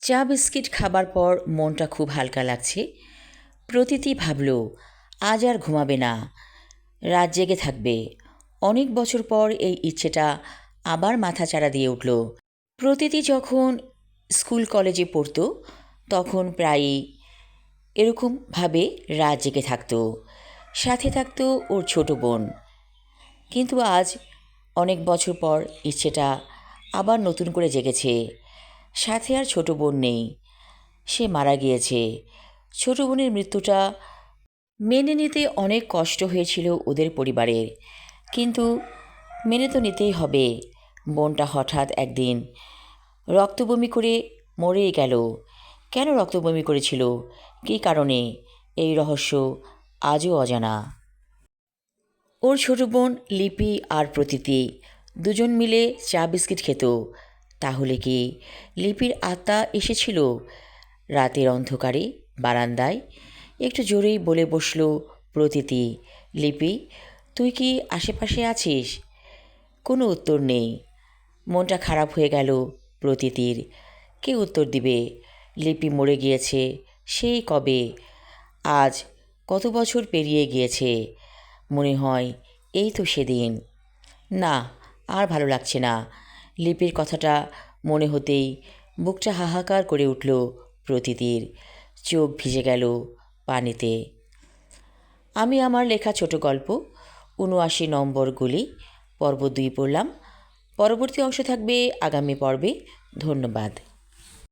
চা বিস্কিট খাবার পর মনটা খুব হালকা লাগছে। প্রতীতি ভাবল আজ আর ঘুমাবে না, রাত জেগে থাকবে। অনেক বছর পর এই ইচ্ছেটা আবার মাথাচাড়া দিয়ে উঠল। প্রতীতি যখন স্কুল কলেজে পড়তো তখন প্রায়ই এরকমভাবে রাত জেগে থাকতো। সাথে থাকতো ওর ছোট বোন। কিন্তু আজ অনেক বছর পর ইচ্ছেটা আবার নতুন করে জেগেছে। সাথে আর ছোট বোন নেই, সে মারা গিয়েছে। ছোট বোনের মৃত্যুটা মেনে নিতে অনেক কষ্ট হয়েছিল ওদের পরিবারের, কিন্তু মেনে তো নিতেই হবে। বোনটা হঠাৎ একদিন রক্তবমি করে মরেই গেল। কেন রক্তবমি করেছিল, কী কারণে, এই রহস্য আজও অজানা। ওর ছোট বোন লিপি আর প্রতীতি দুজন মিলে চা বিস্কিট খেত। তাহলে কি লিপির আত্মা এসেছিল রাতের অন্ধকারে বারান্দায়? একটু জোরেই বলে বসল প্রতীতি, লিপি তুই কি আশেপাশে আছিস? কোনো উত্তর নেই। মনটা খারাপ হয়ে গেল প্রতীতির। কে উত্তর দিবে? লিপি মরে গিয়েছে সেই কবে, আজ কত বছর পেরিয়ে গিয়েছে। মনে হয় এই তো সেদিন। না, আর ভালো লাগছে না। লিপির কথাটা মনে হতেই বুকটা হাহাকার করে উঠল প্রতীতির। চোখ ভিজে গেল পানিতে। আমি আমার লেখা ছোট গল্প ৭৯ নম্বর গুলি পর্ব ২ পড়লাম। পরবর্তী অংশ থাকবে আগামী পর্বে। ধন্যবাদ।